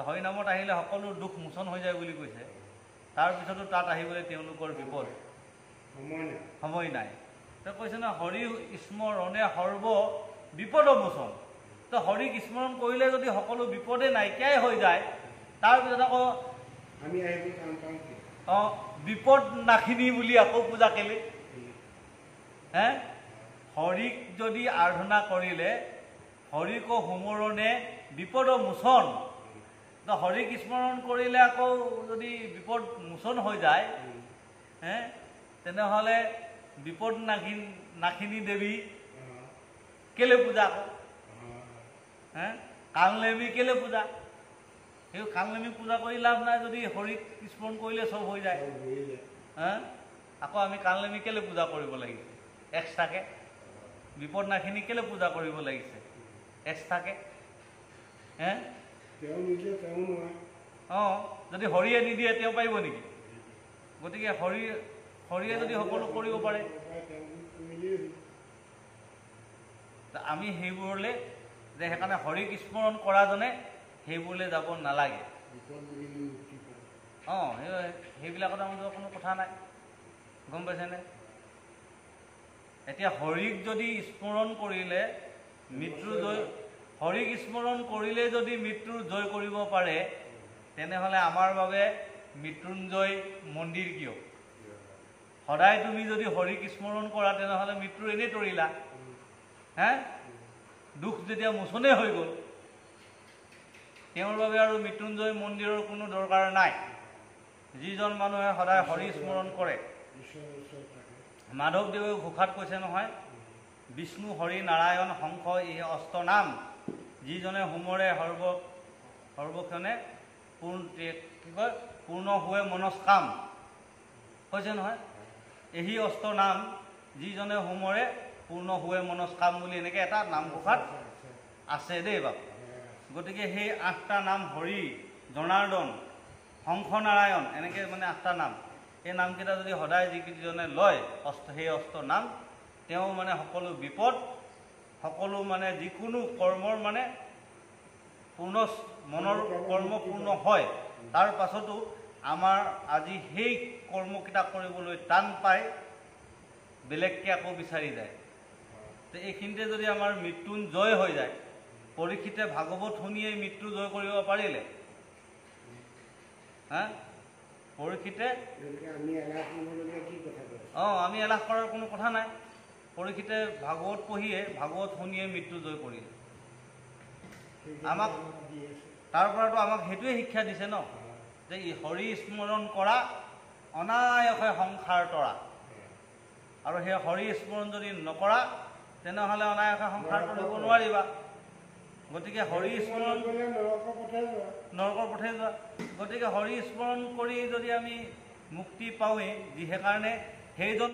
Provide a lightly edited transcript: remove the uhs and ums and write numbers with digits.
হৰি নামত আহিলে সকলো দুখ মোচন হৈ যায় বুলি কৈছে। তাৰপিছতো তাত আহিবলৈ তেওঁলোকৰ বিপদ সময় নাই। তেওঁ কৈছে ন হৰি স্মৰণে সৰ্ব বিপদ মোচন। তো হৰিক স্মৰণ কৰিলে যদি সকলো বিপদে নাইকিয়াই হৈ যায়, তাৰপিছত আকৌ বিপদ নাখিনি বুলি আকৌ পূজা কেলে? হে হৰিক যদি আৰাধনা কৰিলে হৰিক সুমৰণে বিপদ মোচন, তো হৰিক স্মৰণ কৰিলে আকৌ যদি বিপদ মোচন হৈ যায়, তেনেহ'লে বিপদ নাখিনি দেৱী কেলে পূজা আকৌ? কালনেমী কেলে পূজা? সেই কালনেমী পূজা কৰি লাভ নাই যদি হৰিক স্মৰণ কৰিলে চব হৈ যায়। আকৌ আমি কালনেমী কেলে পূজা কৰিব লাগিছে এক্সট্ৰাকে? বিপদ নাখিনি কেলে পূজা কৰিব লাগিছে এক্সট্ৰাকে? যদি হৰিয়ে নিদিয়ে তেওঁ পাৰিব নেকি? গতিকে হৰিয়ে যদি সকলো কৰিব পাৰে, আমি সেইবোৰলৈ যে সেইকাৰণে হৰিক স্মৰণ কৰাজনে সেইবোৰলৈ যাব নালাগে। সেইবিলাকত আমাৰ কোনো কথা নাই, গম পাইছেনে? এতিয়া হৰিক যদি স্মৰণ কৰিলে মৃত্যুৰ জয়, হৰিক স্মৰণ কৰিলে যদি মৃত্যুৰ জয় কৰিব পাৰে, তেনেহ'লে আমাৰ বাবে মৃত্যুঞ্জয় মন্দিৰ কিয়? সদায় তুমি যদি হৰিক স্মৰণ কৰা তেনেহ'লে মৃত্যুৰ এনেই তৰিলা। দুখ যেতিয়া মোচনেই হৈ গ'ল, তেওঁৰ বাবে আৰু মৃত্যুঞ্জয় মন্দিৰৰ কোনো দৰকাৰ নাই। যিজন মানুহে সদায় হৰি স্মৰণ কৰে, মাধৱদেৱে ঘোষাত কৈছে নহয়, বিষ্ণু হৰি নাৰায়ণ শংখ এই অষ্ট নাম, যিজনে সুমৰে সৰ্বক্ষণে পূৰ্ণ হোৱে মনস্কাম, কৈছে নহয়। এই অষ্ট নাম যিজনে সুমৰে পূৰ্ণ হোৱে মনস্কাম বুলি এনেকৈ এটা নামঘোষাত আছে দেই বাপ। গতিকে সেই 8টা নাম হৰি, জনাৰ্দন, শংখ, নাৰায়ণ, এনেকৈ মানে 8টা নাম। এই নামকেইটা যদি সদায় যিকেইজনে লয় সেই অষ্ট নাম, তেওঁ মানে সকলো বিপদ, সকলো মানে যিকোনো কৰ্মৰ মানে মনৰ কৰ্ম পূৰ্ণ হয়। তাৰ পাছতো আমাৰ আজি সেই কৰ্মকেইটা কৰিবলৈ টান পায়, বেলেগকৈ আকৌ বিচাৰি যায়। তো এইখিনিতে যদি আমাৰ মৃত্যুঞ্জয় হৈ যায়, পৰীক্ষিতে ভাগৱত শুনিয়েই মৃত্যু জয় কৰিব পাৰিলে, পৰীক্ষিতে আমি এলাহ কৰাৰ কোনো কথা নাই। পৰীক্ষিতে ভাগৱত পঢ়িয়ে ভাগৱত শুনিয়ে মৃত্যু জয় কৰিলে। আমাক তাৰ পৰাতো আমাক সেইটোৱে শিক্ষা দিছে ন, যে হৰি স্মৰণ কৰা অনায়সে সংসাৰ তৰা। আৰু সেই হৰি স্মৰণ যদি নকৰা তেনেহ'লে অনায়সে সংসাৰ তৰিব নোৱাৰিবা। গতিকে হৰি স্মৰণ নৰকৰ পথে যোৱা। গতিকে হৰি স্মৰণ কৰি যদি আমি মুক্তি পাওঁৱেই, যি সেইকাৰণে সেইজন